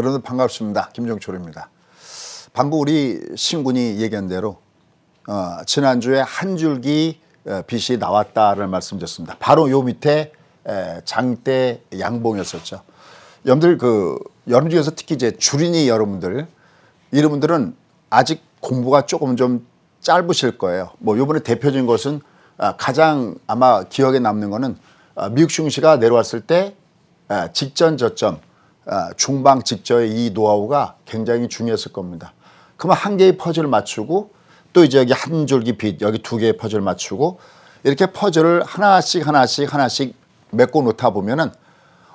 여러분 반갑습니다. 김종철입니다. 방금 우리 신군이 얘기한 대로 지난주에 한 줄기 빛이 나왔다를 말씀드렸습니다. 바로 요 밑에 장대 양봉이었었죠. 여러분들 여러분 중에서 특히 이제 주린이 여러분들 이런 분들은 아직 공부가 조금 좀 짧으실 거예요. 뭐 요번에 대표적인 것은 가장 아마 기억에 남는 거는 미국 중시가 내려왔을 때 직전 저점 중방 직전의 이 노하우가 굉장히 중요했을 겁니다. 그러면 한 개의 퍼즐을 맞추고 또 이제 여기 한 줄기 빛 여기 두 개의 퍼즐을 맞추고 이렇게 퍼즐을 하나씩 메꿔 놓다 보면은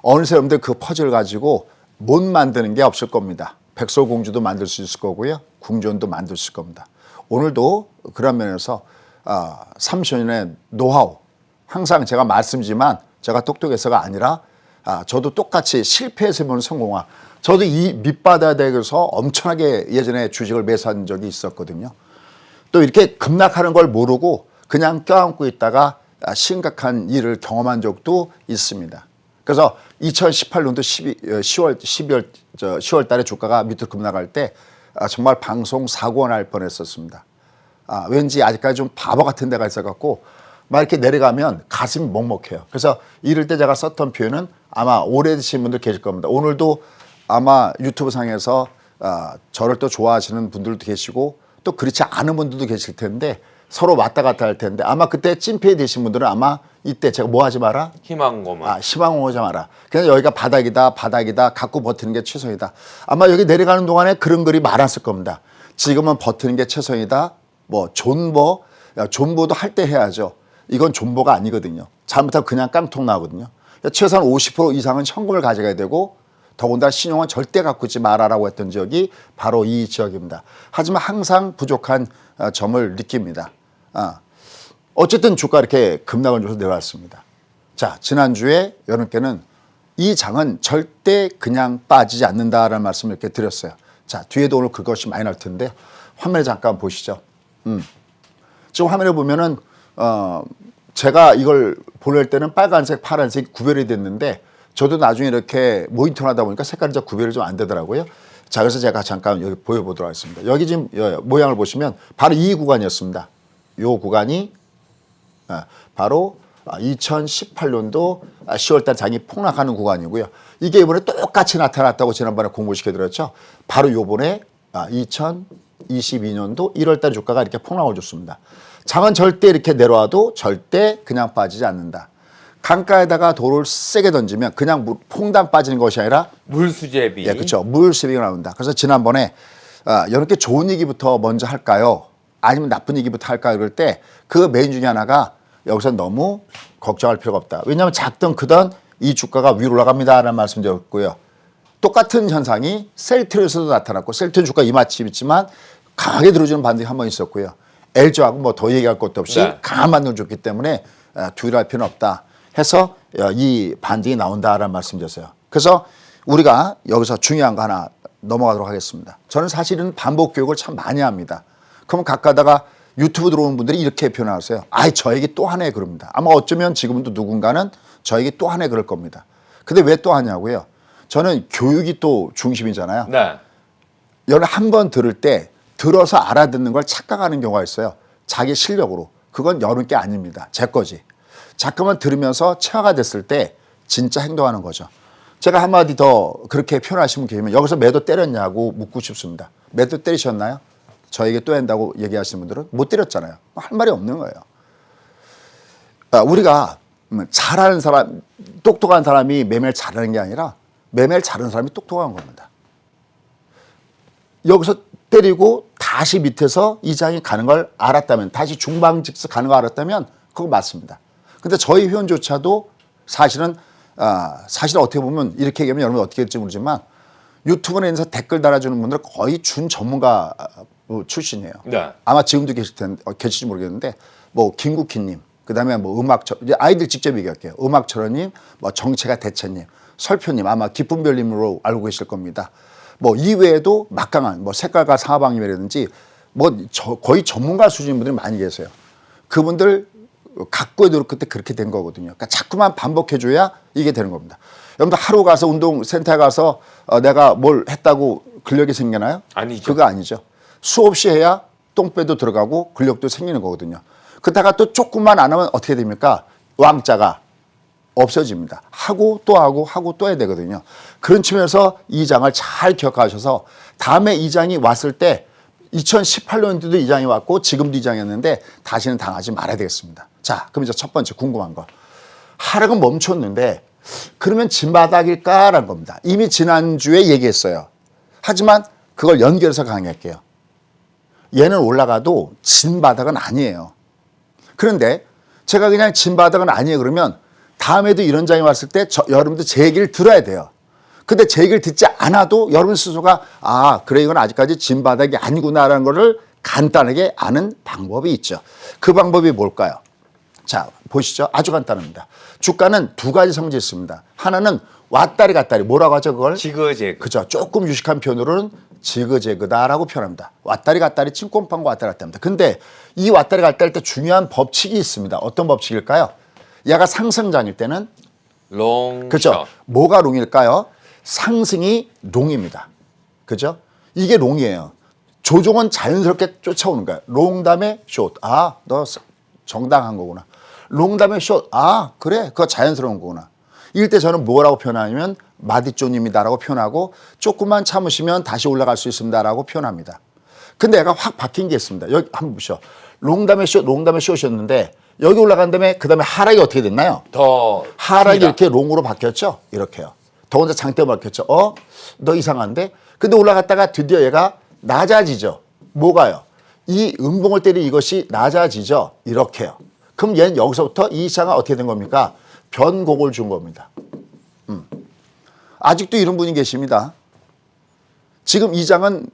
어느새 여러분들 그 퍼즐 가지고 못 만드는 게 없을 겁니다. 백설공주도 만들 수 있을 거고요. 궁전도 만들 수 있을 겁니다. 오늘도 그런 면에서 30년의 노하우 항상 제가 말씀지만 제가 똑똑해서가 아니라 저도 똑같이 실패해서 보는 성공화. 저도 이 밑바닥에서 엄청나게 예전에 주식을 매수한 적이 있었거든요. 또 이렇게 급락하는 걸 모르고 그냥 껴안고 있다가 심각한 일을 경험한 적도 있습니다. 그래서 2018년도 10월 달에 주가가 밑으로 급락할 때 정말 방송 사고가 날 뻔했었습니다. 왠지 아직까지 좀 바보 같은 데가 있어갖고 막 이렇게 내려가면 가슴이 먹먹해요. 그래서 이럴 때 제가 썼던 표현은 아마 오래되신 분들 계실 겁니다. 오늘도 아마 유튜브 상에서 저를 또 좋아하시는 분들도 계시고 또 그렇지 않은 분들도 계실 텐데 서로 왔다 갔다 할 텐데 아마 그때 찐패 되신 분들은 아마 이때 제가 뭐 하지 마라? 희망고만. 희망하지 마라. 그냥 여기가 바닥이다 갖고 버티는 게 최선이다. 아마 여기 내려가는 동안에 그런 글이 많았을 겁니다. 지금은 버티는 게 최선이다. 뭐 존버도 할 때 해야죠. 이건 존버가 아니거든요. 잘못하면 그냥 깡통 나거든요. 최소한 50% 이상은 현금을 가져가야 되고 더군다나 신용은 절대 갖고 있지 마라라고 했던 지역이 바로 이 지역입니다. 하지만 항상 부족한 점을 느낍니다. 어쨌든 주가 이렇게 급락을 줘서 내려왔습니다. 자, 지난주에 여러분께는 이 장은 절대 그냥 빠지지 않는다라는 말씀을 이렇게 드렸어요. 자, 뒤에도 오늘 그것이 많이 나올 텐데 화면에 잠깐 보시죠. 지금 화면에 보면은 제가 이걸 보낼 때는 빨간색, 파란색 구별이 됐는데 저도 나중에 이렇게 모니터를 하다 보니까 색깔이 좀 구별이 좀 안 되더라고요. 자, 그래서 제가 잠깐 여기 보여보도록 하겠습니다. 여기 지금 모양을 보시면 바로 이 구간이었습니다. 이 구간이 바로 2018년도 10월달 장이 폭락하는 구간이고요. 이게 이번에 똑같이 나타났다고 지난번에 공부시켜드렸죠. 바로 요번에 2022년도 1월달 주가가 이렇게 폭락을 줬습니다. 장은 절대 이렇게 내려와도 절대 그냥 빠지지 않는다. 강가에다가 돌을 세게 던지면 그냥 퐁당 빠지는 것이 아니라 물수제비. 예, 그렇죠. 물수제비가 나온다. 그래서 지난번에 이렇게 좋은 얘기부터 먼저 할까요? 아니면 나쁜 얘기부터 할까요? 그럴 때 그 메인 중에 하나가 여기서 너무 걱정할 필요가 없다. 왜냐하면 작든 크든 이 주가가 위로 올라갑니다라는 말씀드렸고요. 똑같은 현상이 셀트리온에서도 나타났고 셀트리온 주가 이마침 있지만 강하게 들어주는 반등이 한 번 있었고요. LG하고 뭐 더 얘기할 것도 없이 강한 반등을 줬기 때문에 두려워할 필요는 없다 해서 이 반등이 나온다라는 말씀드렸어요. 그래서 우리가 여기서 중요한 거 하나 넘어가도록 하겠습니다. 저는 사실은 반복 교육을 참 많이 합니다. 그러면 가까다가 유튜브 들어오는 분들이 이렇게 표현하세요. 저에게 또 하네 그럽니다. 아마 어쩌면 지금도 누군가는 저에게 또 하네 그럴 겁니다. 근데 왜 또 하냐고요? 저는 교육이 또 중심이잖아요. 네. 여러분 한 번 들을 때 들어서 알아듣는 걸 착각하는 경우가 있어요. 자기 실력으로. 그건 여러분 게 아닙니다. 제 거지. 잠깐만 들으면서 체화가 됐을 때 진짜 행동하는 거죠. 제가 한마디 더 그렇게 표현하시면 계시면 여기서 매도 때렸냐고 묻고 싶습니다. 매도 때리셨나요? 저에게 또 한다고 얘기하시는 분들은 못 때렸잖아요. 할 말이 없는 거예요. 우리가 잘하는 사람, 똑똑한 사람이 매매를 잘하는 게 아니라 매매를 잘하는 사람이 똑똑한 겁니다. 여기서 때리고 다시 밑에서 이 장이 가는 걸 알았다면 다시 중방직스 가는 걸 알았다면 그거 맞습니다. 근데 저희 회원조차도 사실은 어떻게 보면 이렇게 얘기하면 여러분 어떻게 될지 모르지만 유튜브에서 댓글 달아주는 분들 거의 준 전문가 출신이에요. 네. 아마 지금도 계실지 모르겠는데 뭐 김국희님, 그다음에 뭐 아이들 직접 얘기할게요. 음악철원님, 뭐 정체가 대체님, 설표님 아마 기쁨별님으로 알고 계실 겁니다. 뭐 이외에도 막강한 뭐 색깔과 상하방님이라든지 뭐 거의 전문가 수준인 분들이 많이 계세요. 그분들 각고에도 그때 그렇게 된 거거든요. 그러니까 자꾸만 반복해줘야 이게 되는 겁니다. 여러분들 하루 가서 운동센터에 가서 내가 뭘 했다고 근력이 생기나요? 아니죠. 그거 아니죠. 수없이 해야 똥배도 들어가고 근력도 생기는 거거든요. 그러다가 또 조금만 안 하면 어떻게 됩니까? 왕자가 없어집니다. 하고 또 하고 하고 또 해야 되거든요. 그런 측면에서 이 장을 잘 기억하셔서 다음에 이 장이 왔을 때 2018년도도 이 장이 왔고 지금도 이 장이었는데 다시는 당하지 말아야 되겠습니다. 자, 그럼 이제 첫 번째 궁금한 거. 하락은 멈췄는데 그러면 진바닥일까라는 겁니다. 이미 지난주에 얘기했어요. 하지만 그걸 연결해서 강의할게요. 얘는 올라가도 진바닥은 아니에요. 그런데 제가 그냥 진바닥은 아니에요 그러면 다음에도 이런 장이 왔을 때 여러분도 제 얘기를 들어야 돼요. 근데 제 얘기를 듣지 않아도 여러분 스스로가 그래 이건 아직까지 진바닥이 아니구나라는 거를 간단하게 아는 방법이 있죠. 그 방법이 뭘까요? 자, 보시죠. 아주 간단합니다. 주가는 두 가지 성질이 있습니다. 하나는 왔다리 갔다리 뭐라고 하죠 그걸? 지그재그. 그죠. 조금 유식한 표현으로는 지그재그다라고 표현합니다. 왔다리 갔다리 칭꼼판과 왔다리 갔다리 합니다. 근데 이 왔다리 갔다리 할 때 중요한 법칙이 있습니다. 어떤 법칙일까요? 얘가 상승장일 때는 롱. 그죠. 뭐가 롱일까요? 상승이 롱입니다. 그죠? 이게 롱이에요. 조종은 자연스럽게 쫓아오는 거야. 롱 다음에 숏. 너 정당한 거구나. 롱 다음에 숏. 그래. 그거 자연스러운 거구나. 이럴 때 저는 뭐라고 표현하냐면 마디존입니다라고 표현하고 조금만 참으시면 다시 올라갈 수 있습니다라고 표현합니다. 근데 얘가 확 바뀐 게 있습니다. 여기 한번 보시죠. 롱 다음에 숏, 롱 다음에 숏이었는데 여기 올라간 다음에 그 다음에 하락이 어떻게 됐나요? 하락이 이렇게 롱으로 바뀌었죠? 이렇게요. 더 혼자 장대로 바뀌었죠? 너 이상한데? 근데 올라갔다가 드디어 얘가 낮아지죠. 뭐가요? 이 음봉을 때린 이것이 낮아지죠. 이렇게요. 그럼 얘는 여기서부터 이 장은 어떻게 된 겁니까? 변곡을 준 겁니다. 아직도 이런 분이 계십니다. 지금 이 장은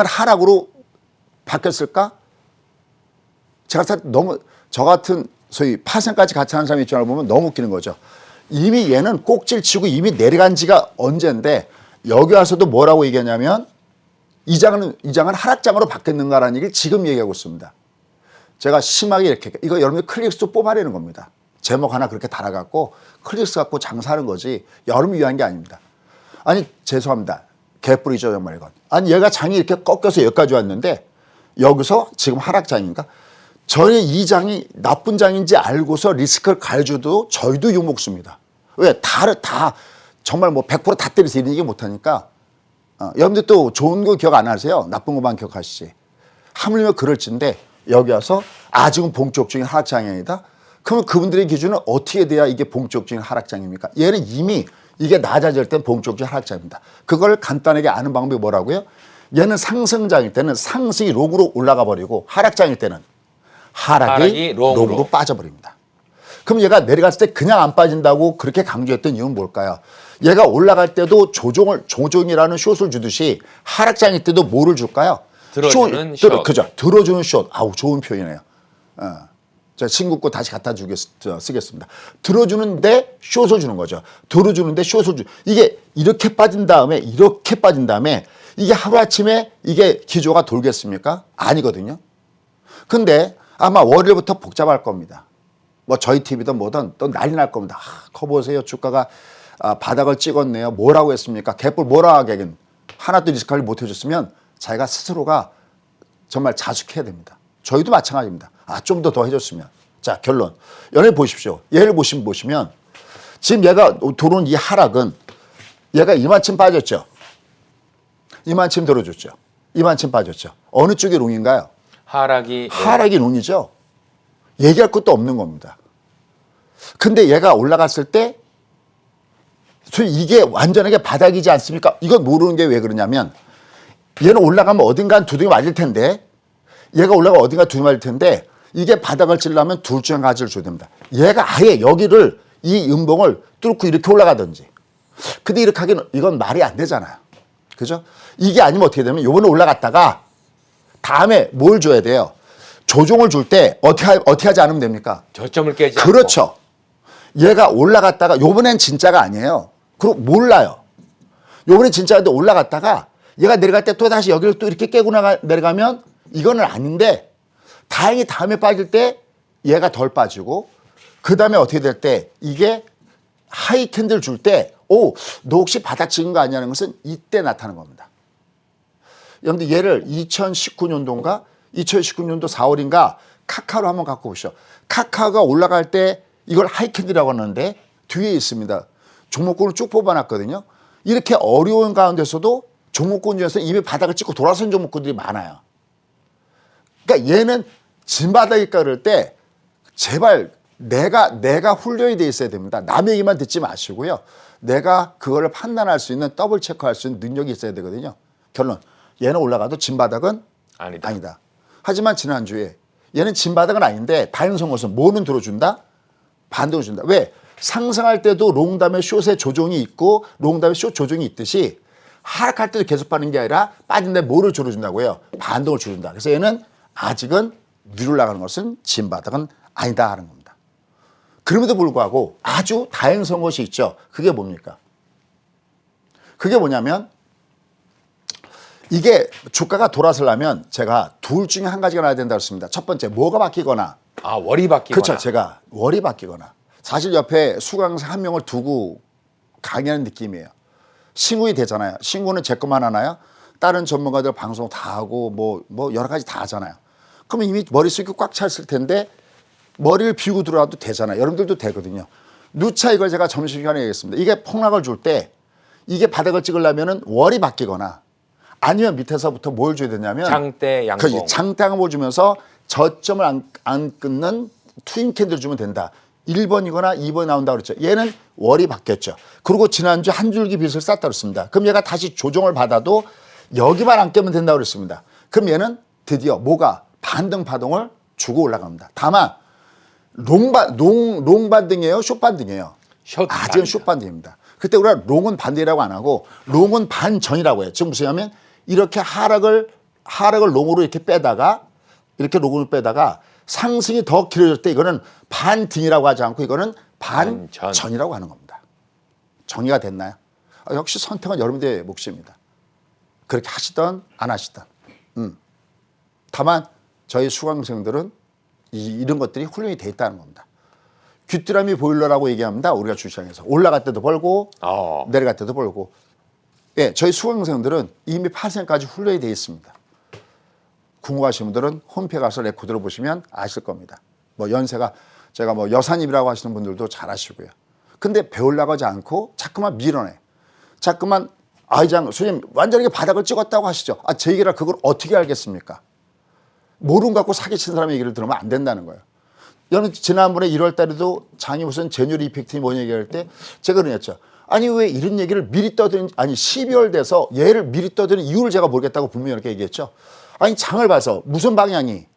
하락으로 바뀌었을까? 제가 너무 저 같은 소위 파생까지 같이 하는 사람이 입장을 보면 너무 웃기는 거죠. 이미 얘는 꼭지를 치고 이미 내려간 지가 언젠데 여기 와서도 뭐라고 얘기하냐면 이 장은 하락장으로 바뀌었는가라는 얘기를 지금 얘기하고 있습니다. 제가 심하게 이렇게 이거 여러분들 클릭수 뽑아내는 겁니다. 제목 하나 그렇게 달아갖고 클릭수 갖고 장사하는 거지 여러분 위한 게 아닙니다. 아니 죄송합니다. 개뿔이죠 정말 이건. 아니 얘가 장이 이렇게 꺾여서 여기까지 왔는데 여기서 지금 하락장인가? 저희 이 장이 나쁜 장인지 알고서 리스크를 가해줘도 저희도 욕먹습니다. 왜? 다 정말 뭐 100%다 때려서 이런 얘기 못하니까 여러분들 또 좋은 거 기억 안 하세요? 나쁜 것만 기억하시지. 하물며 그럴진데 여기 와서 지금 본격적인 하락장이 아니다? 그러면 그분들의 기준은 어떻게 돼야 이게 본격적인 하락장입니까? 얘는 이미 이게 낮아질 땐 본격적인 하락장입니다. 그걸 간단하게 아는 방법이 뭐라고요? 얘는 상승장일 때는 상승이 롱으로 올라가 버리고 하락장일 때는 하락이 롱으로 빠져버립니다. 그럼 얘가 내려갔을 때 그냥 안 빠진다고 그렇게 강조했던 이유는 뭘까요? 얘가 올라갈 때도 조종이라는 숏을 주듯이 하락장일 때도 뭐를 줄까요? 들어주는 숏. 그죠. 들어주는 숏. 좋은 표현이에요. 제가 친구 거 다시 갖다 쓰겠습니다. 들어주는데 숏을 주는 거죠. 들어주는데 숏을 이게 이렇게 빠진 다음에 이게 하루아침에 이게 기조가 돌겠습니까? 아니거든요. 근데 아마 월요일부터 복잡할 겁니다. 뭐 저희 TV든 뭐든 또 난리 날 겁니다. 거 보세요. 주가가 바닥을 찍었네요. 뭐라고 했습니까? 개뿔 뭐라 하긴 하나도 리스크를 못 해줬으면 자기가 스스로가 정말 자숙해야 됩니다. 저희도 마찬가지입니다. 좀 더 해줬으면. 자, 결론. 연일 보십시오. 얘를 보시면 지금 얘가 들어온 이 하락은 얘가 이만큼 빠졌죠. 이만큼 들어줬죠. 이만큼 빠졌죠. 어느 쪽이 롱인가요? 하락이 롱이죠. 얘기할 것도 없는 겁니다. 근데 얘가 올라갔을 때 이게 완전하게 바닥이지 않습니까? 이건 모르는 게 왜 그러냐면 얘는 올라가면 어딘가 두둥이 맞을 텐데 얘가 올라가면 어딘가 두둥이 맞을 텐데 이게 바닥을 찌려면 둘 중에 한 가지를 줘야 됩니다. 얘가 아예 여기를 이 음봉을 뚫고 이렇게 올라가든지 근데 이렇게 하기는 이건 말이 안 되잖아요. 그죠? 이게 아니면 어떻게 되면 요번에 올라갔다가 다음에 뭘 줘야 돼요? 조종을 줄 때 어떻게 하지 않으면 됩니까? 저점을 깨지 그렇죠. 얘가 올라갔다가 요번엔 진짜가 아니에요. 그리고 몰라요. 요번엔 진짜인데 올라갔다가 얘가 내려갈 때 또 다시 여기를 또 이렇게 깨고 내려가면 이거는 아닌데 다행히 다음에 빠질 때 얘가 덜 빠지고 그 다음에 어떻게 될 때 이게 하이 캔들 줄 때 너 혹시 받아치는 거 아니냐는 것은 이때 나타나는 겁니다. 여러분들 얘를 2019년도인가 2019년도 4월인가 카카오로 한번 갖고 보시죠. 카카오가 올라갈 때 이걸 하이 캔들이라고 하는데 뒤에 있습니다. 종목군을 쭉 뽑아놨거든요. 이렇게 어려운 가운데서도 종목군 중에서 이미 바닥을 찍고 돌아선 종목군들이 많아요. 그러니까 얘는 진바닥일까 그럴 때 제발 내가 훈련이 돼 있어야 됩니다. 남의 얘기만 듣지 마시고요. 내가 그거를 판단할 수 있는 더블 체크할 수 있는 능력이 있어야 되거든요. 결론. 얘는 올라가도 진바닥은 아니다. 하지만 지난주에 얘는 진바닥은 아닌데 다행스러운 것은 뭐는 들어준다? 반등을 준다. 왜? 상승할 때도 롱담의 숏의 조정이 있고 롱담의 숏 조정이 있듯이 하락할 때도 계속 빠는 게 아니라 빠진데 뭐를 줄여준다고요? 반등을 줄여준다. 그래서 얘는 아직은 위로 나가는 것은 진바닥은 아니다 하는 겁니다. 그럼에도 불구하고 아주 다행스러운 것이 있죠. 그게 뭡니까? 그게 뭐냐면 이게 주가가 돌아서려면 제가 둘 중에 한 가지가 나야 된다고 했습니다. 첫 번째 뭐가 바뀌거나 월이 바뀌거나. 그렇죠. 제가 월이 바뀌거나 사실 옆에 수강생 한 명을 두고 강의하는 느낌이에요. 신고이 되잖아요. 신고는 제 것만 하나요? 다른 전문가들 방송 다 하고 뭐 여러 가지 다 하잖아요. 그러면 이미 머릿속이 꽉 찼을 텐데 머리를 비우고 들어와도 되잖아요. 여러분들도 되거든요. 누차 이걸 제가 점심시간에 얘기했습니다. 이게 폭락을 줄 때 이게 바닥을 찍으려면 월이 바뀌거나 아니면 밑에서부터 뭘 줘야 되냐면 장대 양봉. 장대양봉을 주면서 저점을 안 끊는 트윈 캔들 주면 된다. 1번이거나 2번이 나온다고 그랬죠. 얘는 월이 바뀌었죠. 그리고 지난주 한 줄기 빚을 쌌다고 그랬습니다. 그럼 얘가 다시 조정을 받아도 여기만 안 깨면 된다고 그랬습니다. 그럼 얘는 드디어 뭐가 반등 파동을 주고 올라갑니다. 다만 롱 반등이에요? 숏 반등이에요? 아직은 숏 반등입니다. 그때 우리가 롱은 반대라고 안 하고 롱은 반전이라고 해요. 지금 무슨 냐면 이렇게 하락을 롱으로 이렇게 빼다가 롱으로 빼다가 상승이 더 길어질 때 이거는 반등이라고 하지 않고 이거는 반전이라고 하는 겁니다. 정리가 됐나요? 역시 선택은 여러분들의 몫입니다. 그렇게 하시던 안 하시던. 다만 저희 수강생들은 이런 것들이 훈련이 돼 있다는 겁니다. 귀뚜라미 보일러라고 얘기합니다. 우리가 주시장에서 올라갈 때도 벌고 내려갈 때도 벌고. 예, 저희 수강생들은 이미 8선까지 훈련이 돼 있습니다. 궁금하신 분들은 홈페이지 가서 레코드를 보시면 아실 겁니다. 뭐 연세가 제가 뭐 여사님이라고 하시는 분들도 잘 아시고요. 근데 배우려고 하지 않고 자꾸만 밀어내. 자꾸만 선생님 완전히 바닥을 찍었다고 하시죠. 제 얘기를 그걸 어떻게 알겠습니까? 모름 갖고 사기친 사람의 얘기를 들으면 안 된다는 거예요. 여러분 지난번에 1월 달에도 장이 무슨 제뉴얼 이펙트니 뭐냐 얘기할 때 제가 그랬죠. 아니 왜 이런 얘기를 미리 떠드는 12월 돼서 얘를 미리 떠드는 이유를 제가 모르겠다고 분명히 이렇게 얘기했죠. 아니 장을 봐서 무슨 방향이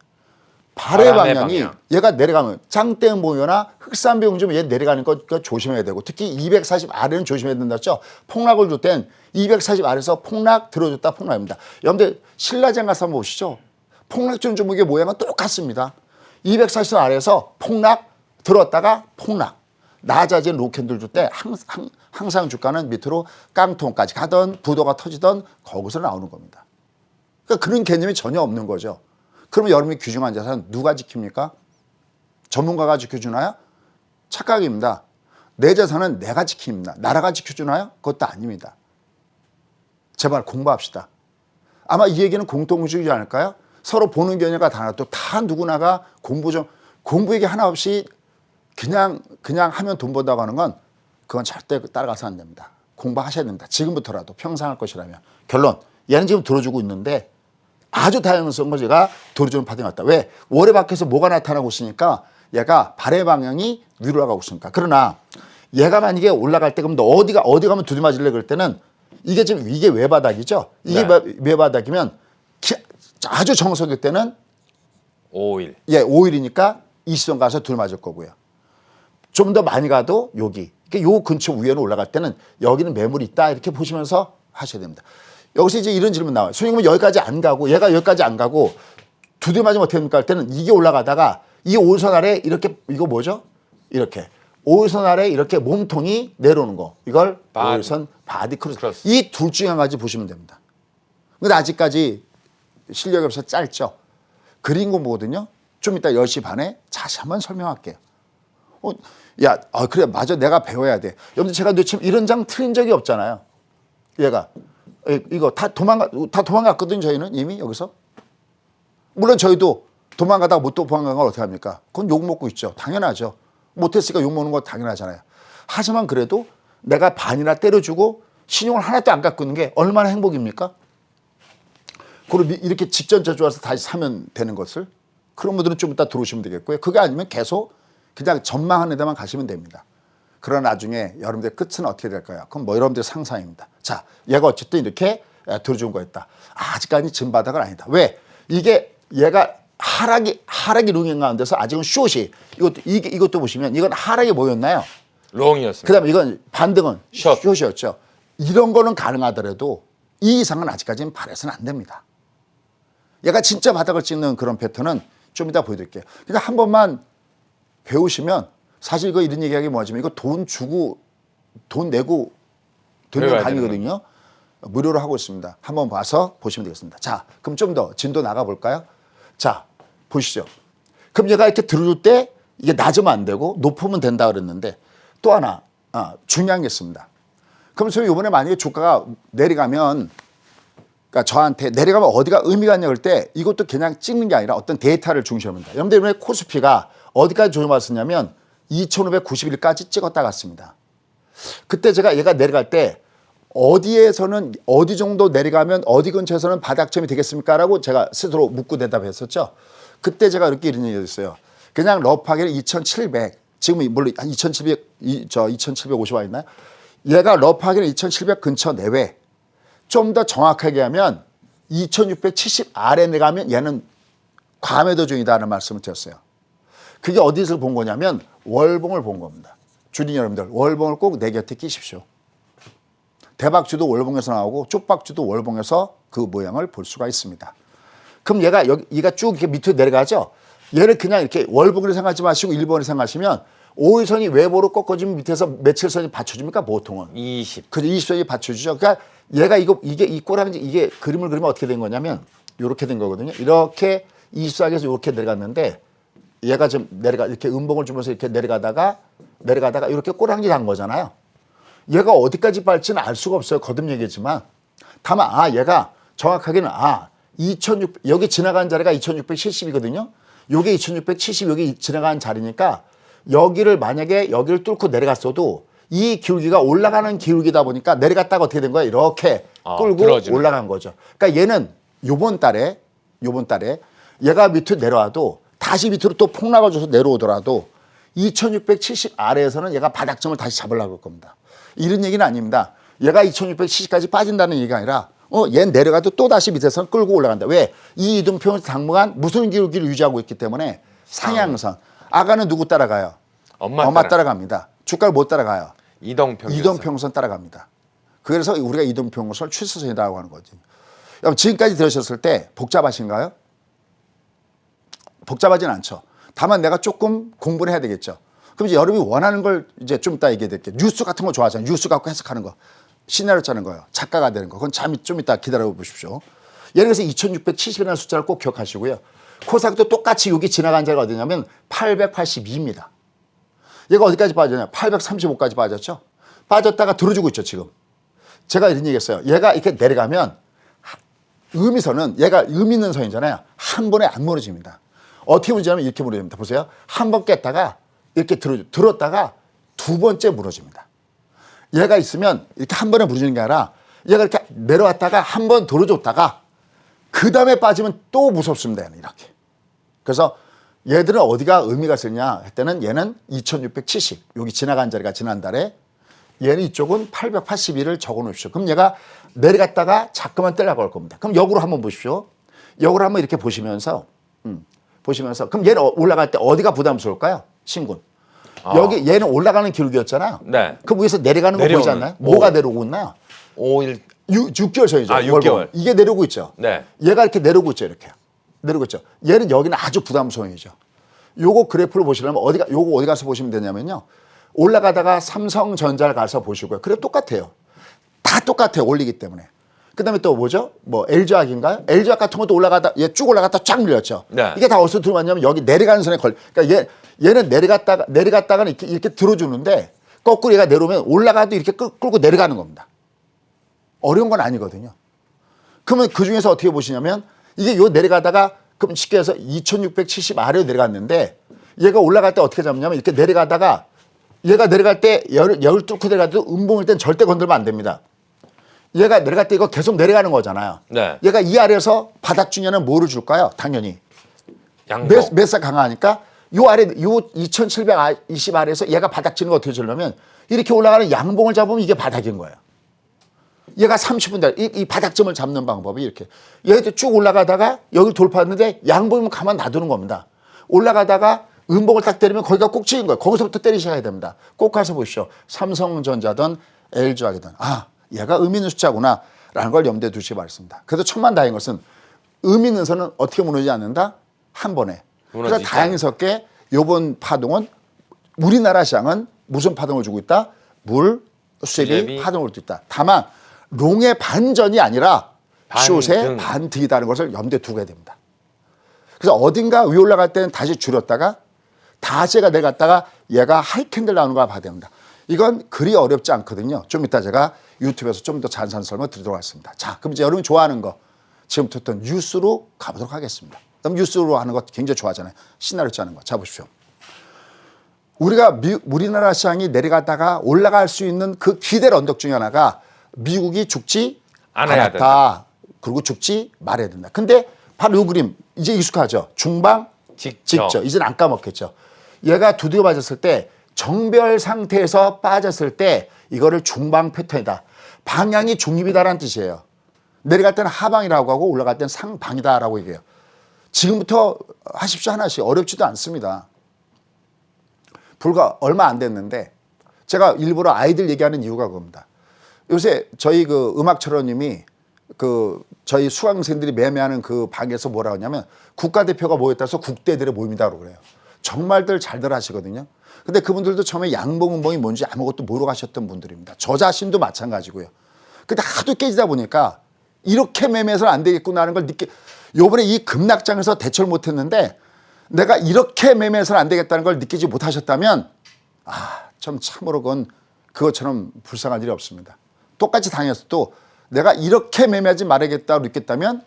발의 방향이 얘가 내려가면 장대 모여나 흑산배ung 좀 얘 내려가는 거 조심해야 되고 특히 240 아래는 조심해야 된다 했죠. 폭락을 줄 땐 240 아래에서 폭락 들어줬다 폭락입니다. 여러분들 신라장 가서 한번 보시죠. 폭락 주는 종목의 모양은 똑같습니다. 240 아래에서 폭락 들었다가 폭락. 낮아진 로캔들 줄 때 항상 주가는 밑으로 깡통까지 가던 부도가 터지던 거기서 나오는 겁니다. 그러니까 그런 개념이 전혀 없는 거죠. 그러면 여러분이 귀중한 자산 누가 지킵니까? 전문가가 지켜주나요? 착각입니다. 내 자산은 내가 지킵니다. 나라가 지켜주나요? 그것도 아닙니다. 제발 공부합시다. 아마 이 얘기는 공통주의지 않을까요? 서로 보는 견해가 달라도 다 누구나가 공부 얘기 하나 없이 그냥 하면 돈 번다고 하는 건 그건 절대 따라가서 안 됩니다. 공부하셔야 됩니다. 지금부터라도 평생 할 것이라면. 결론, 얘는 지금 들어주고 있는데 아주 다양스러운 걸 제가 들어주는 파동이 왔다. 왜? 월에 밖에서 뭐가 나타나고 있으니까 얘가 발의 방향이 위로 나가고 있으니까. 그러나 얘가 만약에 올라갈 때 그럼 너 어디 가면 두드맞을래 그럴 때는 이게 지금 이게 외바닥이죠. 이게 외바닥이면 아주 정석일 때는 5일. 예, 5일이니까 20선 가서 둘 맞을 거고요. 좀 더 많이 가도 여기. 요 근처 위에는 올라갈 때는 여기는 매물이 있다 이렇게 보시면서 하셔야 됩니다. 여기서 이제 이런 질문 나와요. 손님은 여기까지 안 가고 얘가 여기까지 안 가고 두드려 맞으면 어떻게 됩니까? 할 때는 이게 올라가다가 이 5일선 아래 이렇게 이거 뭐죠? 이렇게 5일선 아래 이렇게 몸통이 내려오는 거. 이걸 5일선 바디 크로스. 이 둘 중에 한 가지 보시면 됩니다. 근데 아직까지 실력이 없어서 짧죠. 그린 거 보거든요. 좀 이따 10시 반에 다시 한번 설명할게요. 야, 그래, 맞아. 내가 배워야 돼. 여러분들 제가 지금 이런 장 틀린 적이 없잖아요. 얘가. 이거 다 도망갔거든요. 저희는 이미 여기서. 물론 저희도 도망가다가 못 도망간 걸 어떻게 합니까? 그건 욕 먹고 있죠. 당연하죠. 못했으니까 욕 먹는 거 당연하잖아요. 하지만 그래도 내가 반이나 때려주고 신용을 하나도 안 갖고 있는 게 얼마나 행복입니까? 그리고 이렇게 직전 저주 와서 다시 사면 되는 것을. 그런 분들은 좀 이따 들어오시면 되겠고요. 그게 아니면 계속 그냥 전망하는 데만 가시면 됩니다. 그러나 나중에 여러분들의 끝은 어떻게 될까요? 그건 뭐 여러분들의 상상입니다. 자, 얘가 어쨌든 이렇게 들어준 거였다. 아직까지 진바닥은 아니다. 왜? 이게 얘가 하락이 롱인 가운데서 아직은 숏이 이것도 보시면 이건 하락이 뭐였나요? 롱이었습니다. 그다음에 이건 반등은 숏. 숏이었죠. 이런 거는 가능하더라도 이 이상은 아직까지는 바래서는 안 됩니다. 얘가 진짜 바닥을 찍는 그런 패턴은 좀 이따 보여드릴게요. 그러니까 한 번만 배우시면 사실 이거 이런 얘기하기 뭐하지만 이거 돈 주고 돈 내고 듣는 배워야 강의거든요. 무료로 하고 있습니다. 한번 봐서 보시면 되겠습니다. 자, 그럼 좀 더 진도 나가 볼까요? 자, 보시죠. 그럼 얘가 이렇게 들어줄 때 이게 낮으면 안 되고 높으면 된다 그랬는데 또 하나 중요한 게 있습니다. 그럼 저희 이번에 만약에 주가가 내려가면 그러니까 저한테 내려가면 어디가 의미가 있냐 그럴 때 이것도 그냥 찍는 게 아니라 어떤 데이터를 중시합니다. 여러분들 이번에 코스피가 어디까지 조정받았었냐면 2591까지 찍었다 갔습니다. 그때 제가 얘가 내려갈 때 어디에서는 어디 정도 내려가면 어디 근처에서는 바닥점이 되겠습니까? 라고 제가 스스로 묻고 대답했었죠. 그때 제가 이렇게 이런 얘기를 했어요. 그냥 러프하게는 2700, 지금 물론 한 2750와 있나요? 얘가 러프하게는 2700 근처 내외. 좀 더 정확하게 하면 2670 아래 내려가면 얘는 과매도 중이다라는 말씀을 드렸어요. 그게 어디서 본 거냐면 월봉을 본 겁니다. 주린 여러분들 월봉을 꼭 내 곁에 끼십시오. 대박주도 월봉에서 나오고 쪽박주도 월봉에서 그 모양을 볼 수가 있습니다. 그럼 얘가 쭉 이렇게 밑으로 내려가죠. 얘를 그냥 이렇게 월봉으로 생각하지 마시고 1번으로 생각하시면 5일선이 외보로 꺾어지면 밑에서 며칠선이 받쳐줍니까? 보통은 20. 그죠? 20선이 받쳐주죠. 그러니까 얘가 이게 이 꼬라지 이게 그림을 그리면 어떻게 된 거냐면 이렇게 된 거거든요. 이렇게 24에서 이렇게 내려갔는데 얘가 좀 이렇게 음봉을 주면서 이렇게 내려가다가 이렇게 꼬랑지 단 거잖아요. 얘가 어디까지 빨지는 알 수가 없어요. 거듭 얘기했지만. 다만 얘가 정확하게는 2600 여기 지나간 자리가 2670이거든요. 요게 2670 여기 지나간 자리니까 여기를 만약에 여기를 뚫고 내려갔어도 이 기울기가 올라가는 기울기다 보니까 내려갔다가 어떻게 된 거야? 이렇게 끌고 들어주네. 올라간 거죠. 그러니까 얘는 요번 달에 얘가 밑으로 내려와도 다시 밑으로 또 폭락을 줘서 내려오더라도 2670 아래에서는 얘가 바닥점을 다시 잡으려고 할 겁니다. 이런 얘기는 아닙니다. 얘가 2670까지 빠진다는 얘기가 아니라 얘는 내려가도 또 다시 밑에서 끌고 올라간다. 왜? 이 이등평에서 당분간 무슨 기울기를 유지하고 있기 때문에 상향선. 아가는 누구 따라가요? 엄마 따라갑니다. 주가를 못 따라가요. 이동평선 따라갑니다. 그래서 우리가 이동평선을 출세선이라고 하는 거지. 여러분 지금까지 들으셨을 때 복잡하신가요? 복잡하진 않죠. 다만 내가 조금 공부를 해야 되겠죠. 그럼 이제 여러분이 원하는 걸 이제 좀 이따 얘기해 드릴게요. 뉴스 같은 거 좋아하잖아요. 뉴스 갖고 해석하는 거. 시나리오 짜는 거예요. 작가가 되는 거. 그건 좀 이따 기다려 보십시오. 예를 들어서 2670이라는 숫자를 꼭 기억하시고요. 코스닥도 똑같이 여기 지나간 자리가 어디냐면 882입니다. 얘가 어디까지 빠졌냐? 835까지 빠졌죠. 빠졌다가 들어주고 있죠, 지금. 제가 이런 얘기 했어요. 얘가 이렇게 내려가면 의미선은 얘가 의미 있는 선이잖아요. 한 번에 안 무너집니다. 어떻게 무너지냐면 이렇게 무너집니다. 보세요. 한 번 깼다가 이렇게 들었다가 두 번째 무너집니다. 얘가 있으면 이렇게 한 번에 무너지는 게 아니라 얘가 이렇게 내려왔다가 한 번 들어줬다가 그 다음에 빠지면 또 무섭습니다. 얘는 이렇게. 그래서 얘들은 어디가 의미가 있느냐 할 때는 얘는 2670 여기 지나간 자리가 지난달에 얘는 이쪽은 881을 적어 놓으십시오. 그럼 얘가 내려갔다가 자꾸만 떼려고 할 겁니다. 그럼 역으로 한번 보십시오. 역으로 한번 이렇게 보시면서 그럼 얘는 올라갈 때 어디가 부담스러울까요? 신군. 여기 얘는 올라가는 기울기였잖아요. 네. 그럼 위에서 내려가는 거 보이지 않나요? 뭐가 내려오고 있나요? 5일 6개월 전이죠. 6개월. 이게 내려오고 있죠. 네. 얘가 이렇게 내려오고 있죠. 이렇게. 내려오고 있죠. 얘는 여기는 아주 부담스러운이죠. 요거 그래프를 보시려면 요거 어디 가서 보시면 되냐면요. 올라가다가 삼성전자를 가서 보시고요. 그래 똑같아요. 다 똑같아요. 올리기 때문에. 그다음에 또 뭐죠? 뭐 LG화학인가요? LG화학 같은 것도 올라가다 얘 쭉 올라갔다 쫙 밀렸죠. 네. 이게 다 어디서 들어왔냐면 여기 내려가는 선에 그러니까 얘는 내려갔다가 이렇게 들어주는데 거꾸로 얘가 내려오면 올라가도 이렇게 끌고 내려가는 겁니다. 어려운 건 아니거든요. 그러면 그 중에서 어떻게 보시냐면 이게 요 내려가다가 그럼 쉽게 해서 2670 아래로 내려갔는데 얘가 올라갈 때 어떻게 잡냐면 이렇게 내려가다가 얘가 내려갈 때 열을 뚫고 내려가도 음봉일 땐 절대 건들면 안 됩니다. 얘가 내려갈 때 이거 계속 내려가는 거잖아요. 네. 얘가 이 아래에서 바닥 중에는 뭐를 줄까요? 당연히. 양봉. 매사 강하니까 요 아래 요 2720 아래에서 얘가 바닥 치는 거 어떻게 주려면 이렇게 올라가는 양봉을 잡으면 이게 바닥인 거예요. 얘가 30분 달 이 바닥점을 잡는 방법이 이렇게 얘도 쭉 올라가다가 여기를 돌파했는데 양봉이면 가만 놔두는 겁니다. 올라가다가 음봉을 딱 때리면 거기가 꼭 찍은 거예요. 거기서부터 때리셔야 됩니다. 꼭 가서 보십시오. 삼성전자든 LG화학이든 아 얘가 의미 있는 숫자구나 라는 걸 염두에 두시기 바랍니다. 그래서 천만다행인 것은 의미 있는 선은 어떻게 무너지지 않는다? 한 번에. 그래서 다행스럽게 이번 파동은 우리나라 시장은 무슨 파동을 주고 있다? 물, 수제비 파동을 주고 있다. 다만 롱의 반전이 아니라 숏의 반등이다는 것을 염두에 두게 됩니다. 그래서 어딘가 위에 올라갈 때는 다시 줄였다가 다시 얘가 내려갔다가 얘가 하이캔들 나오는 걸 봐야 됩니다. 이건 그리 어렵지 않거든요. 좀 이따 제가 유튜브에서 좀 더 자세한 설명 드리도록 하겠습니다. 자, 그럼 이제 여러분이 좋아하는 거 지금부터 뉴스로 가보도록 하겠습니다. 그럼 뉴스로 하는 거 굉장히 좋아하잖아요. 시나리오 짜는 거. 자, 보십시오. 우리가 우리나라 시장이 내려갔다가 올라갈 수 있는 그 기대의 언덕 중에 하나가 미국이 죽지 않았다. 그리고 죽지 말아야 된다. 근데 바로 이 그림 이제 익숙하죠. 중방 직저. 이제는 안 까먹겠죠. 얘가 두드려 맞았을 때 정별 상태에서 빠졌을 때 이거를 중방 패턴이다. 방향이 중립이다라는 뜻이에요. 내려갈 때는 하방이라고 하고 올라갈 때는 상방이다라고 얘기해요. 지금부터 하십시오 하나씩. 어렵지도 않습니다. 불과 얼마 안 됐는데 제가 일부러 아이들 얘기하는 이유가 그겁니다. 요새 저희 그 음악철원님이 그 저희 수강생들이 매매하는 그 방에서 뭐라고 하냐면 국가대표가 모였다 해서 국대들의 모임이다라고 그래요. 정말들 잘들 하시거든요. 근데 그분들도 처음에 양봉, 음봉이 뭔지 아무것도 모르고 하셨던 분들입니다. 저 자신도 마찬가지고요. 근데 하도 깨지다 보니까 이렇게 매매해서는 안 되겠구나 하는 걸 요번에 이 급락장에서 대처를 못했는데 내가 이렇게 매매해서는 안 되겠다는 걸 느끼지 못하셨다면 참으로 그것처럼 불쌍한 일이 없습니다. 똑같이 당했어도 내가 이렇게 매매하지 말아야겠다고 느꼈다면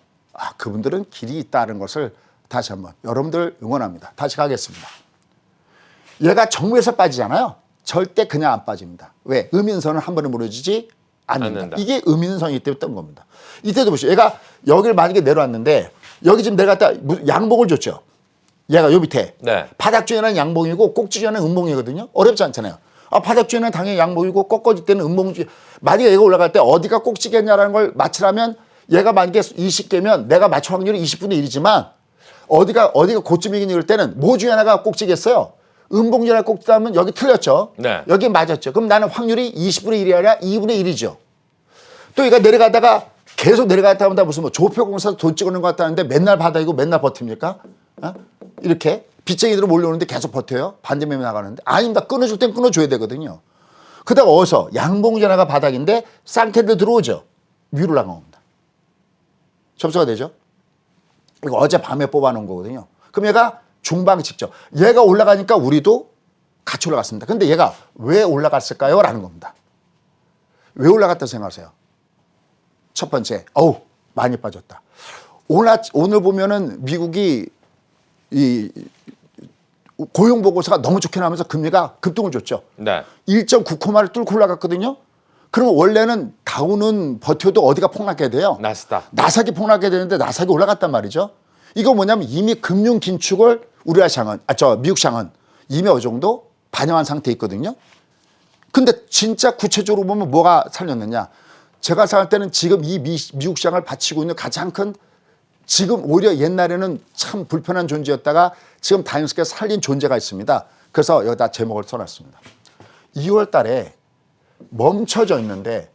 그분들은 길이 있다는 것을 다시 한번 여러분들 응원합니다. 다시 가겠습니다. 얘가 정부에서 빠지잖아요. 절대 그냥 안 빠집니다. 왜? 의민선은 한 번에 무너지지 않는다. 이게 의민선이기 때문에 뜬 겁니다. 이때도 보시죠. 얘가 여기를 만약에 내려왔는데 여기 지금 내려갔다 양봉을 줬죠. 얘가 요 밑에. 네. 바닥 주에는 양봉이고 꼭지 주에는 음봉이거든요. 어렵지 않잖아요. 바닥 주에는 당연히 양봉이고 꺾어질 때는 음봉주. 만약에 얘가 올라갈 때 어디가 꼭지겠냐라는 걸 맞추라면 얘가 만약에 20개면 내가 맞출 확률이 20분의 1이지만 어디가 고점이긴 이럴 때는 뭐 중에 하나가 꼭지겠어요. 음봉주나 꼭지다 하면 여기 틀렸죠. 네. 여기 맞았죠. 그럼 나는 확률이 20분의 1이 아니라 2분의 1이죠. 또 얘가 내려가다가 계속 내려갔다 하면 무슨 뭐 조표공사에서 돈 찍어놓은 것 같다는데 맨날 바닥이고 맨날 버팁니까? 이렇게 빚쟁이들은 몰려오는데 계속 버텨요? 반대매매 나가는데? 아닙니다. 끊어줄 땐 끊어줘야 되거든요. 그다가 어디서? 양봉전화가 바닥인데 쌍캔들 들어오죠. 위로 나가옵니다. 접수가 되죠? 이거 어젯밤에 뽑아놓은 거거든요. 그럼 얘가 중방 직접. 얘가 올라가니까 우리도 같이 올라갔습니다. 근데 얘가 왜 올라갔을까요? 라는 겁니다. 왜 올라갔다 생각하세요? 첫 번째, 많이 빠졌다. 오늘 보면은 미국이 이 고용 보고서가 너무 좋게 나오면서 금리가 급등을 줬죠. 네. 1.9%를 뚫고 올라갔거든요. 그러면 원래는 다우는 버텨도 어디가 폭락해야 돼요? 나스닥이 폭락해야 되는데 나스닥이 올라갔단 말이죠. 이거 뭐냐면 이미 금융 긴축을 우리나라 시장은 미국 시장은 이미 어느 정도 반영한 상태에 있거든요. 근데 진짜 구체적으로 보면 뭐가 살렸느냐? 제가 생각할 때는 지금 이 미국 시장을 바치고 있는 가장 큰 지금 오히려 옛날에는 참 불편한 존재였다가 지금 다행스럽게 살린 존재가 있습니다. 그래서 여기다 제목을 써놨습니다. 2월 달에 멈춰져 있는데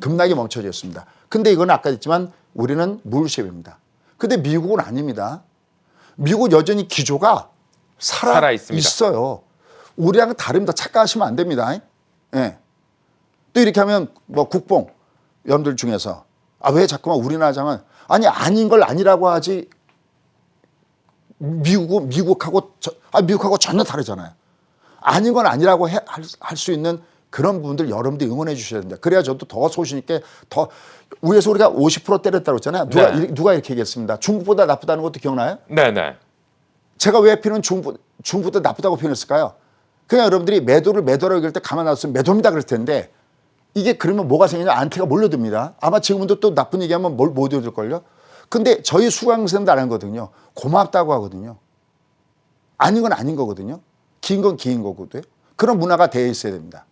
급락이 멈춰져 있습니다. 근데 이건 아까 했지만 우리는 물시입니다. 근데 미국은 아닙니다. 미국은 여전히 기조가 살아 있어요. 우리랑 다릅니다. 착각하시면 안 됩니다. 예. 또 이렇게 하면 뭐 국뽕 여러분들 중에서 아, 왜 자꾸만 우리나라 장은 아니 아닌 걸 아니라고 하지. 미국하고 전혀 다르잖아요. 아닌 건 아니라고 할 수 있는 그런 부분들 여러분들이 응원해 주셔야 됩니다. 그래야 저도 더 소신 있게 더 위에서 우리가 50% 때렸다고 했잖아요. 누가 이렇게 얘기했습니다. 중국보다 나쁘다는 것도 기억나요? 네네. 제가 왜 피는 중국보다 나쁘다고 표현했을까요? 그냥 여러분들이 매도라고 얘기할 때 가만 놔뒀으면 매도입니다 그럴 텐데 이게 그러면 뭐가 생기냐? 안티가 몰려듭니다. 아마 지금도 또 나쁜 얘기하면 못 얻을걸요? 근데 저희 수강생들 안 하거든요. 고맙다고 하거든요. 아닌 건 아닌 거거든요. 긴 건 긴 거거든요. 그런 문화가 되어 있어야 됩니다.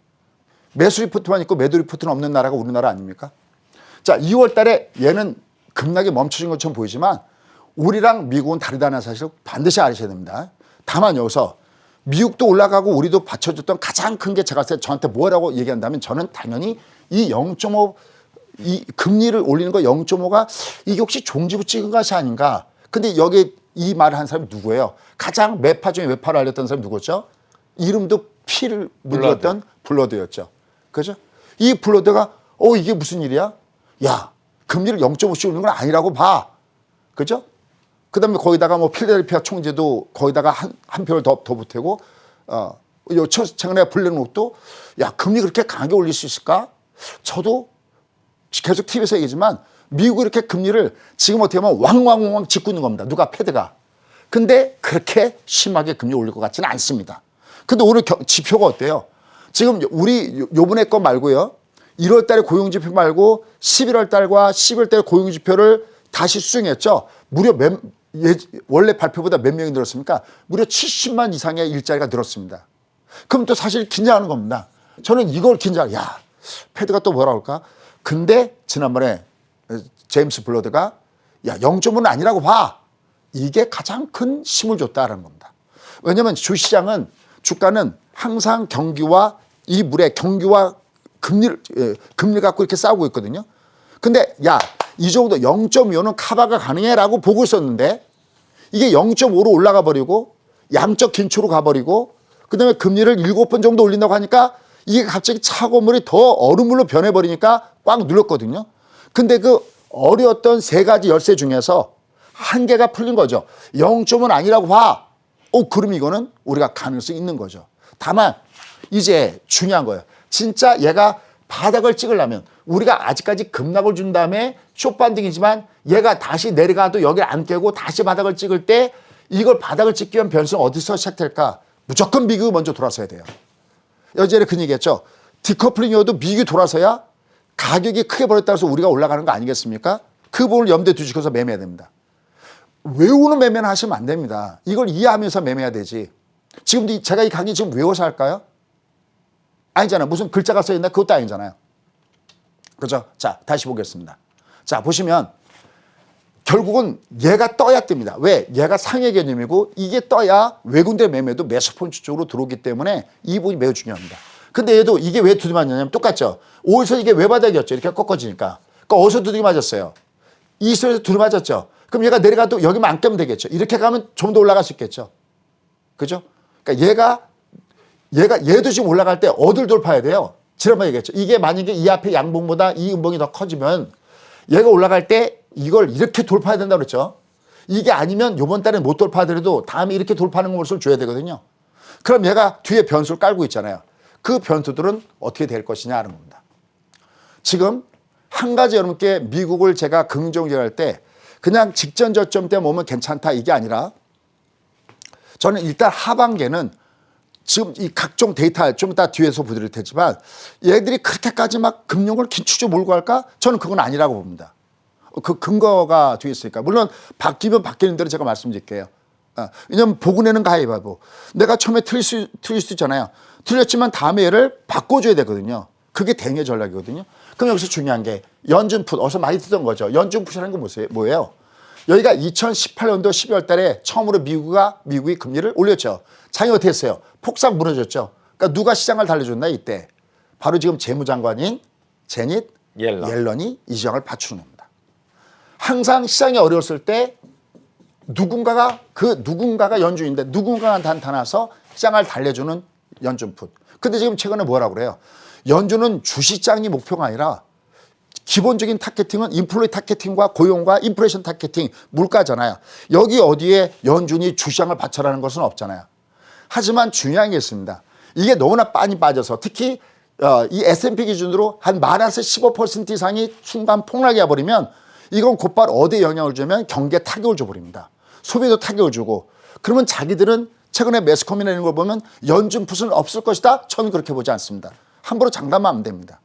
매수 리포트만 있고 매도 리포트는 없는 나라가 우리나라 아닙니까? 자, 2월 달에 얘는 급락이 멈춰진 것처럼 보이지만 우리랑 미국은 다르다는 사실을 반드시 아셔야 됩니다. 다만 여기서 미국도 올라가고 우리도 받쳐줬던 가장 큰 게 제가 저한테 뭐라고 얘기한다면 저는 당연히 이 0.5 이 금리를 올리는 거 0.5가 이게 혹시 종지부 찍은 것이 아닌가. 근데 여기 이 말을 한 사람이 누구예요? 가장 매파 중에 매파를 알렸던 사람이 누구였죠? 이름도 피를 묻었던 블러드였죠. 그죠? 이 블러드가 이게 무슨 일이야? 야, 금리를 0.5씩 올리는 건 아니라고 봐. 그죠? 그 다음에 거기다가 뭐 필라델피아 총재도 거기다가 한 표를 더 보태고, 최근에 블랙록도 야, 금리 그렇게 강하게 올릴 수 있을까? 저도 계속 TV에서 얘기지만 미국이 이렇게 금리를 지금 어떻게 보면 왕왕왕 짚고 있는 겁니다. 누가 패드가. 근데 그렇게 심하게 금리 올릴 것 같지는 않습니다. 근데 오늘 지표가 어때요? 지금 우리 요번에 거 말고요. 1월 달에 고용지표 말고 11월 달과 12월 달에 고용지표를 다시 수정했죠. 무려 원래 발표보다 몇 명이 늘었습니까? 무려 70만 이상의 일자리가 늘었습니다. 그럼 또 사실 긴장하는 겁니다. 저는 이걸 야, 패드가 또 뭐라 할까? 근데 지난번에 제임스 블러드가 야, 0.5는 아니라고 봐. 이게 가장 큰 힘을 줬다는 겁니다. 왜냐하면 주가는 항상 경기와 금리를 갖고 이렇게 싸우고 있거든요. 근데 야, 이 정도 0.25는 커버가 가능해라고 보고 있었는데 이게 0.5로 올라가 버리고 양적 긴축으로 가버리고 그다음에 금리를 7번 정도 올린다고 하니까 이게 갑자기 차고물이 더 얼음물로 변해버리니까 꽉 눌렀거든요. 근데 그 어려웠던 세 가지 열쇠 중에서 한 개가 풀린 거죠. 0.5는 아니라고 봐. 그럼 이거는 우리가 가능성이 있는 거죠. 다만 이제 중요한 거예요. 진짜 얘가 바닥을 찍으려면 우리가 아직까지 급락을 준 다음에 숏반등이지만 얘가 다시 내려가도 여기를 안 깨고 다시 바닥을 찍을 때 이걸 바닥을 찍기 위한 변수는 어디서 시작될까? 무조건 미국이 먼저 돌아서야 돼요. 어제 그 얘기했죠. 디커플링이어도 미국이 돌아서야 가격이 크게 벌었다 해서 우리가 올라가는 거 아니겠습니까? 그 부분을 염두에 두시고서 매매해야 됩니다. 외우는 매매는 하시면 안 됩니다. 이걸 이해하면서 매매해야 되지. 지금도 제가 이 강의 지금 외워서 할까요? 아니잖아요. 무슨 글자가 써있나? 그것도 아니잖아요. 그죠? 자, 다시 보겠습니다. 자, 보시면 결국은 얘가 떠야 뜹니다. 왜? 얘가 상해 개념이고 이게 떠야 외국인들 매매도 매수펀치 쪽으로 들어오기 때문에 이 부분이 매우 중요합니다. 근데 얘도 이게 왜 두드려 맞냐면 똑같죠. 5에서 이게 왜 바닥이었죠? 이렇게 꺾어지니까. 그러니까 어디서 두드려 맞았어요? 이 선에서 두드려 맞았죠. 그럼 얘가 내려가도 여기만 안 깨면 되겠죠. 이렇게 가면 좀 더 올라갈 수 있겠죠. 그죠? 그러니까 얘도 지금 올라갈 때 어딜 돌파해야 돼요? 지난번에 얘기했죠. 이게 만약에 이 앞에 양봉보다 이 음봉이 더 커지면 얘가 올라갈 때 이걸 이렇게 돌파해야 된다고 그랬죠. 이게 아니면 이번 달에 못 돌파하더라도 다음에 이렇게 돌파하는 것을 줘야 되거든요. 그럼 얘가 뒤에 변수를 깔고 있잖아요. 그 변수들은 어떻게 될 것이냐 하는 겁니다. 지금 한 가지 여러분께 미국을 제가 긍정적할 때 그냥 직전 저점 때 오면 괜찮다 이게 아니라 저는 일단 하반기에는 지금 이 각종 데이터 좀 이따 뒤에서 보여드릴 테지만 얘들이 그렇게까지 막 금융을 긴축적으로 몰고 갈까? 저는 그건 아니라고 봅니다. 그 근거가 뒤에 있으니까. 물론 바뀌면 바뀌는 대로 제가 말씀드릴게요. 왜냐하면 보고내는 가위바위보. 내가 처음에 틀릴 수 있잖아요. 틀렸지만 다음에 얘를 바꿔줘야 되거든요. 그게 대응의 전략이거든요. 그럼 여기서 중요한 게 연준풋. 어서 많이 듣던 거죠. 연준풋이라는 건 뭐예요? 여기가 2018년도 12월 달에 처음으로 미국이 금리를 올렸죠. 장이 어떻게 했어요? 폭삭 무너졌죠. 그러니까 누가 시장을 달래줬나 이때? 바로 지금 재무장관인 제닛 옐런이 이 시장을 받쳐주는 겁니다. 항상 시장이 어려웠을 때 누군가가 연준인데 누군가가 나타나서 시장을 달래주는 연준풋. 근데 지금 최근에 뭐라고 그래요? 연준은 주시장이 목표가 아니라 기본적인 타겟팅은 인플레 타겟팅과 고용과 인플레이션 타겟팅, 물가잖아요. 여기 어디에 연준이 주시장을 받쳐라는 것은 없잖아요. 하지만 중요한 게 있습니다. 이게 너무나 많이 빠져서 특히 이 S&P 기준으로 한 마이너스 15% 이상이 순간 폭락해 버리면 이건 곧바로 어디에 영향을 주면 경기에 타격을 줘버립니다. 소비도 타격을 주고 그러면 자기들은 최근에 매스컴이나 이런 걸 보면 연준 푸스는 없을 것이다. 저는 그렇게 보지 않습니다. 함부로 장담하면 안 됩니다.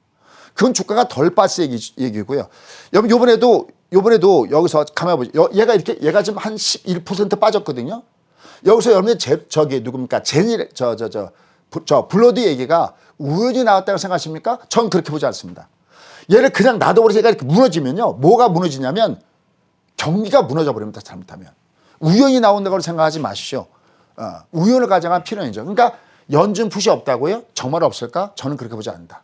그건 주가가 덜 빠스 얘기고요. 요번에도 여기서 가만히 보죠. 얘가 지금 한 11% 빠졌거든요. 여기서 여러분이 저기 누굽니까? 블러드 얘기가 우연히 나왔다고 생각하십니까? 전 그렇게 보지 않습니다. 얘를 그냥 놔둬버려서 얘가 이렇게 무너지면요. 뭐가 무너지냐면 경기가 무너져 버립니다. 잘못하면. 우연히 나온다고 생각하지 마십시오. 우연을 가장한 필연이죠. 그러니까 연준 푸시 없다고요? 정말 없을까? 저는 그렇게 보지 않는다.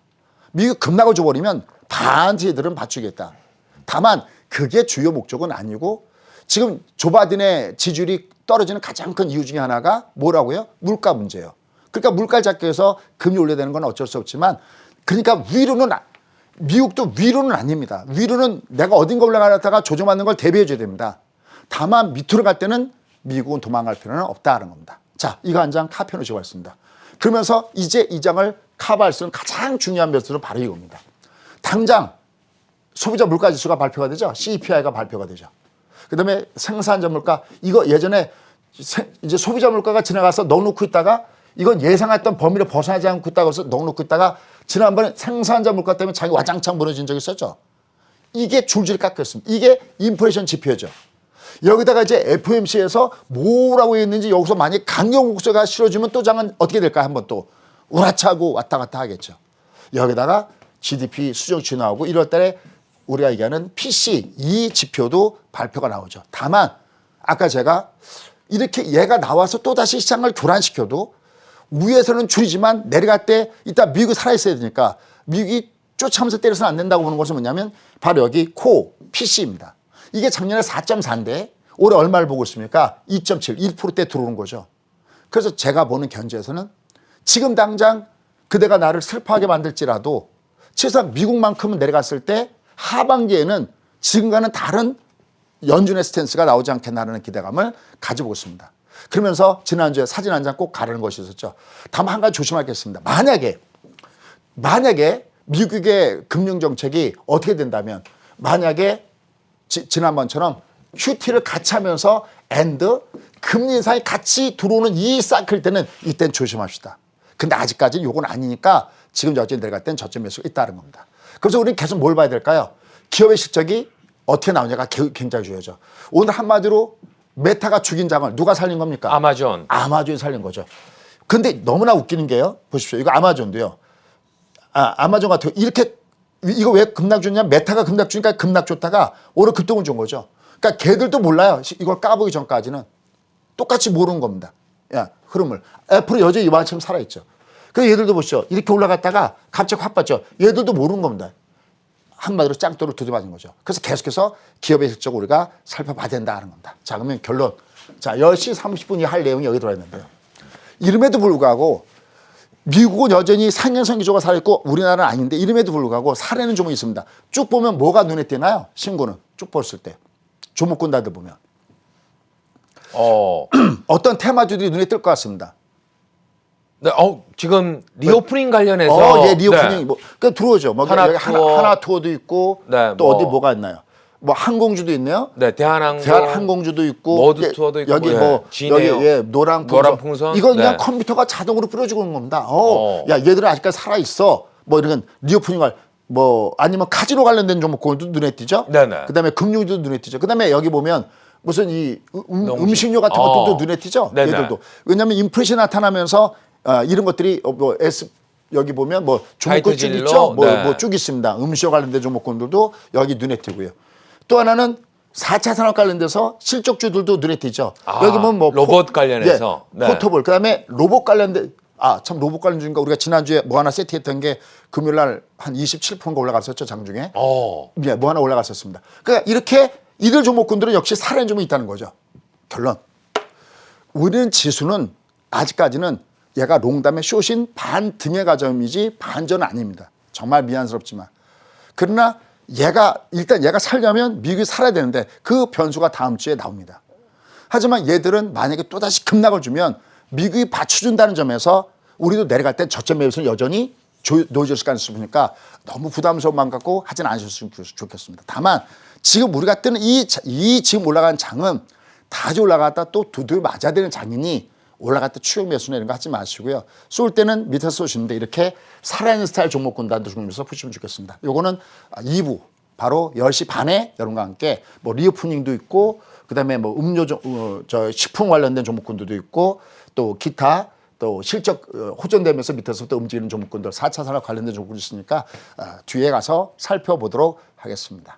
미국 급락을 줘버리면 반드시 얘들은 받치겠다. 다만 그게 주요 목적은 아니고 지금 조 바이든의 지지율이 떨어지는 가장 큰 이유 중에 하나가 뭐라고요? 물가 문제예요. 그러니까 물가를 잡기 위해서 금리 올려야 되는 건 어쩔 수 없지만 그러니까 미국도 위로는 아닙니다. 위로는 내가 어딘가 올라가다가 조정받는 걸 대비해 줘야 됩니다. 다만 밑으로 갈 때는 미국은 도망갈 필요는 없다는 겁니다. 자, 이거 한 장 카피 놓으시고 있습니다. 그러면서 이제 이 장을 커버할 수 있는 가장 중요한 변수는 바로 이겁니다. 당장 소비자 물가 지수가 발표가 되죠. CPI가 발표가 되죠. 그다음에 생산자 물가 이거 예전에 이제 소비자 물가가 지나가서 넣어놓고 있다가 이건 예상했던 범위를 벗어나지 않고 있다고 해서 넣어놓고 있다가 지난번에 생산자 물가 때문에 자기 와장창 무너진 적이 있었죠. 이게 줄줄 깎였습니다. 이게 인플레이션 지표죠. 여기다가 이제 FOMC에서 뭐라고 했는지 여기서 만약 강경 국서가 실어주면 또 장은 어떻게 될까 한번 또 우라차고 왔다 갔다 하겠죠. 여기다가 GDP 수정치 나오고 1월 달에 우리가 얘기하는 PC 이 지표도 발표가 나오죠. 다만 아까 제가 이렇게 얘가 나와서 또다시 시장을 교란시켜도 위에서는 줄이지만 내려갈 때 이따 미국이 살아있어야 되니까 미국이 쫓아오면서 때려서는 안 된다고 보는 것은 뭐냐면 바로 여기 코 PC입니다. 이게 작년에 4.4인데 올해 얼마를 보고 있습니까? 2.7, 1%대 들어오는 거죠. 그래서 제가 보는 견제에서는 지금 당장 그대가 나를 슬퍼하게 만들지라도 최소한 미국만큼은 내려갔을 때 하반기에는 지금과는 다른 연준의 스탠스가 나오지 않겠나라는 기대감을 가지고 있습니다. 그러면서 지난주에 사진 한 장 꼭 가르는 것이 있었죠. 다만 한 가지 조심하겠습니다. 만약에 미국의 금융정책이 어떻게 된다면 만약에 지난번처럼 QT를 같이 하면서 금리 인상이 같이 들어오는 이 사이클 때는 이때는 조심합시다. 근데 아직까지는 요건 아니니까 지금 저점 내려갈 땐 저점 매수가 있다는 겁니다. 그래서 우리는 계속 뭘 봐야 될까요? 기업의 실적이 어떻게 나오냐가 굉장히 중요하죠. 오늘 한마디로 메타가 죽인 장을 누가 살린 겁니까? 아마존이 살린 거죠. 근데 너무나 웃기는 게요. 보십시오. 이거 아마존도요. 아마존 같은 이렇게 이거 왜 급락 줬냐? 메타가 급락 주니까 급락 줬다가 오늘 급등을 준 거죠. 그러니까 걔들도 몰라요. 이걸 까보기 전까지는 똑같이 모르는 겁니다. 야, 흐름을. 애플은 여전히 이만큼 살아있죠. 그래서 얘들도 보시죠. 이렇게 올라갔다가 갑자기 확 빠져. 얘들도 모르는 겁니다. 한마디로 짱돌을 두드맞은 거죠. 그래서 계속해서 기업의 실적을 우리가 살펴봐야 된다는 겁니다. 자, 그러면 결론. 자, 10시 30분이 할 내용이 여기 들어있는데요. 이름에도 불구하고 미국은 여전히 상향성 기조가 살아있고 우리나라는 아닌데 이름에도 불구하고 살아있는 종목이 있습니다. 쭉 보면 뭐가 눈에 띄나요? 신고는 쭉 봤을 때. 종목군 다들 보면. 어떤 테마주들이 눈에 뜰 것 같습니다. 네, 지금 리오프닝 관련해서 예, 리오프닝 네. 뭐 그 들어오죠. 뭐 하나 투어도 있고 네, 또 어디 뭐가 있나요? 뭐 항공주도 있네요. 네, 대한항공주도 있고 머드 투어도 있고 여기 네. 뭐 여기 노랑풍선 이건 그냥 네. 컴퓨터가 자동으로 뿌려주는 겁니다. 야, 얘들은 아직까지 살아 있어. 뭐 이런 리오프닝 뭐 아니면 카지노 관련된 종목도 눈에 띄죠. 네네. 그다음에 금융주도 눈에 띄죠. 그다음에 여기 보면 무슨 이 음식료 같은 것들도 눈에 띄죠. 네네. 얘들도 왜냐하면 인플레이션 나타나면서 이런 것들이 뭐 여기 보면 뭐 종목군 쭉 있죠. 뭐 쭉 있습니다. 음식료 관련된 종목군들도 여기 눈에 띄고요. 또 하나는 4차 산업 관련돼서 실적주들도 눈에 띄죠. 여기 보면 뭐 로봇 관련해서 네. 포터볼 그다음에 로봇 관련된 참 로봇 관련주인가 우리가 지난주에 뭐 하나 세트했던 게 금요일 날 한 27%가 올라갔었죠. 장중에. 네, 뭐 하나 올라갔었습니다. 그러니까 이렇게 이들 종목군들은 역시 살아있는 종목이 있다는 거죠. 결론. 우리는 지수는 아직까지는 얘가 롱담의 숏인 반등의 가점이지 반전은 아닙니다. 정말 미안스럽지만. 그러나 일단 얘가 살려면 미국이 살아야 되는데 그 변수가 다음 주에 나옵니다. 하지만 얘들은 만약에 또다시 급락을 주면 미국이 받쳐준다는 점에서 우리도 내려갈 땐 저점 매수는 여전히 놓여질 가능성이 있으니까 너무 부담스러운 마음 갖고 하진 않으셨으면 좋겠습니다. 다만 지금 우리가 뜨는 이 지금 올라간 장은 다시 올라갔다 또 두들 맞아야 되는 장이니 올라갈 때 추격 매수나 이런 거 하지 마시고요. 쏠 때는 밑에서 쏘시는데 이렇게 살아있는 스타일 종목군단도 중에서 보시면 좋겠습니다. 요거는 2부 바로 10시 반에 여러분과 함께 뭐 리오프닝도 있고 그다음에 뭐 음료 식품 관련된 종목군들도 있고 또 기타 또 실적 호전되면서 밑에서부터 움직이는 종목군들 4차 산업 관련된 종목군이 있으니까 뒤에 가서 살펴보도록 하겠습니다.